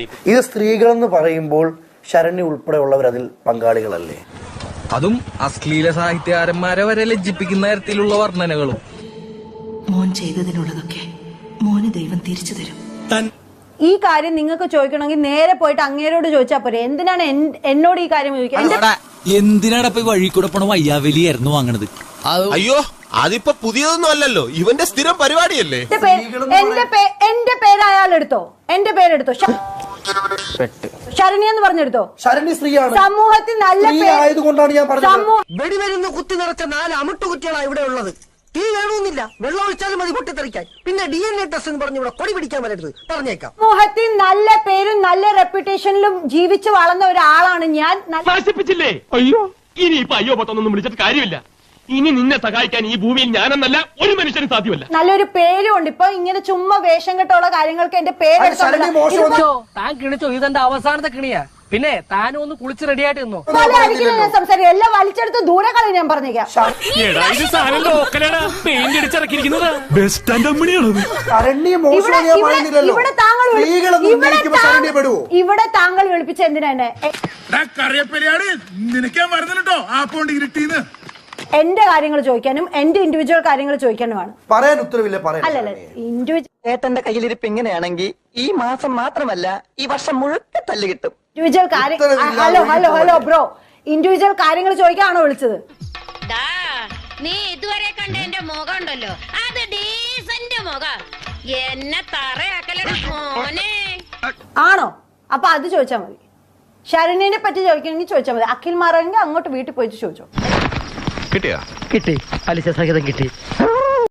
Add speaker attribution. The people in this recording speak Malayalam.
Speaker 1: ഇത് സ്ത്രീകളെന്ന് പറയുമ്പോൾ ശരണ്യ ഉൾപ്പെടെയുള്ളവർ അതിൽ പങ്കാളികളല്ലേ?
Speaker 2: അതും അശ്ലീല സാഹിത്യകാരന്മാരെ വരെ ലജ്ജിപ്പിക്കുന്ന തരത്തിലുള്ള വർണ്ണനകളും.
Speaker 3: മോൻ ചെയ്തതിനുള്ളതൊക്കെ മോന് ദൈവം തിരിച്ചു തരും.
Speaker 4: ഈ കാര്യം നിങ്ങൾക്ക് ചോദിക്കണമെങ്കിൽ നേരെ പോയിട്ട് അങ്ങേരോട് ചോദിച്ചാൽ പോരെ. എന്തിനാണ് എന്നോട് ഈ കാര്യം ചോദിക്കുക?
Speaker 5: എന്തിനാണ് ഇപ്പൊ വഴി കൂടെ പോണ വയ്യാവലിയായിരുന്നു വാങ്ങണത്?
Speaker 6: അയ്യോ, അതിപ്പോ പുതിയതൊന്നും അല്ലല്ലോ, ഇവന്റെ സ്ഥിരം പരിപാടിയല്ലേ.
Speaker 4: എന്റെ പേര് അയാളെടുത്തോ, എന്റെ പേരെടുത്തോ, ശരണ്യ എന്ന് പറഞ്ഞെടുത്തോ.
Speaker 1: ശരണ്യ സ്ത്രീയാണ്.
Speaker 4: സമൂഹത്തിൽ നല്ല
Speaker 1: ആയതുകൊണ്ടാണ് ഞാൻ പറഞ്ഞത്.
Speaker 7: വെടിമരുന്ന് കുത്തി നിറച്ച 4 അമുട്ടുകുറ്റികളാണ് ഇവിടെ ഉള്ളത്. തീ വേണമെന്നില്ല, വെള്ളം ഒഴിച്ചാലും മതി പൊട്ടിത്തെറിക്കാൻ. പിന്നെ DNA ടെസ്റ്റ് എന്ന് പറഞ്ഞ് ഇവിടെ കൊടി പിടിക്കാൻ വരരുത്, പറഞ്ഞേക്കാം.
Speaker 4: സമൂഹത്തിൽ നല്ല പേരും നല്ല റെപ്യൂട്ടേഷനിലും ജീവിച്ചു വളർന്ന ഒരാളാണ് ഞാൻ.
Speaker 8: നശിപ്പിച്ചില്ലേ? അയ്യോ, ഇനി ഇപ്പൊ അയ്യോ പത്തൊന്നും വിളിച്ചിട്ട് കാര്യമില്ല. ഇനി നിന്നെ സഹായിക്കാൻ ഈ ഭൂമിയിൽ ഞാനെന്നല്ല ഒരു മനുഷ്യനും സാധ്യമല്ല.
Speaker 4: നല്ലൊരു പേരും ഉണ്ട്. ഇപ്പൊ ഇങ്ങനെ ചുമ്മാ വേഷം കെട്ടുള്ള കാര്യങ്ങൾക്ക് എന്റെ പേരെടുത്തോ.
Speaker 7: താൻ കിണിച്ചോ, ഇതെന്റെ അവസാനത്തെ കിണിയാ. പിന്നെ താനും ഒന്ന് കുളിച്ച് റെഡിയായിട്ട് നിന്നോ.
Speaker 4: ഞാൻ സംസാരിക്കും, എല്ലാം വലിച്ചെടുത്ത് ദൂരെ കളി. ഞാൻ പറഞ്ഞേക്കാം, ഇവിടെ താങ്കൾ വിളിപ്പിച്ച എന്തിനാ എന്നെ? എന്റെ കാര്യങ്ങൾ ചോദിക്കാനും എന്റെ ഇൻഡിവിജ്വൽ കാര്യങ്ങൾ ചോദിക്കാനുമാണ്.
Speaker 1: പറയാൻ ഉത്തരവില്ല.
Speaker 4: അല്ലല്ല, ഇൻഡിവിജ്വൽ
Speaker 7: ഏട്ടന്റെ കയ്യിലിരിപ്പ് ഇങ്ങനെയാണെങ്കിൽ ഈ മാസം മാത്രമല്ല ഈ വർഷം മുഴുക്കെ തല്ല് കിട്ടും.
Speaker 4: ഇൻഡിവിജ്വൽ കാര്യം. ഹലോ ബ്രോ, ഇൻഡിവിജ്വൽ കാര്യങ്ങൾ ചോദിക്കാണോ വിളിച്ചത്?
Speaker 9: നീ ഇതുവരെ കണ്ട എന്റെ മുഖം ഉണ്ടല്ലോ, അത് ഡീസന്റ് മുഖം. എന്നെ തറയാക്കലടാ മോനെ.
Speaker 4: ആണോ? അപ്പൊ അത് ചോദിച്ചാൽ മതി. ശരണ്യനെ പറ്റി ചോദിക്കണമെങ്കിൽ ചോദിച്ചാൽ മതി. അഖിൽ മാറെങ്കിൽ അങ്ങോട്ട് വീട്ടിൽ പോയിട്ട് ചോദിച്ചോ.
Speaker 7: കിട്ടി, പലിശ സഹിതം കിട്ടി.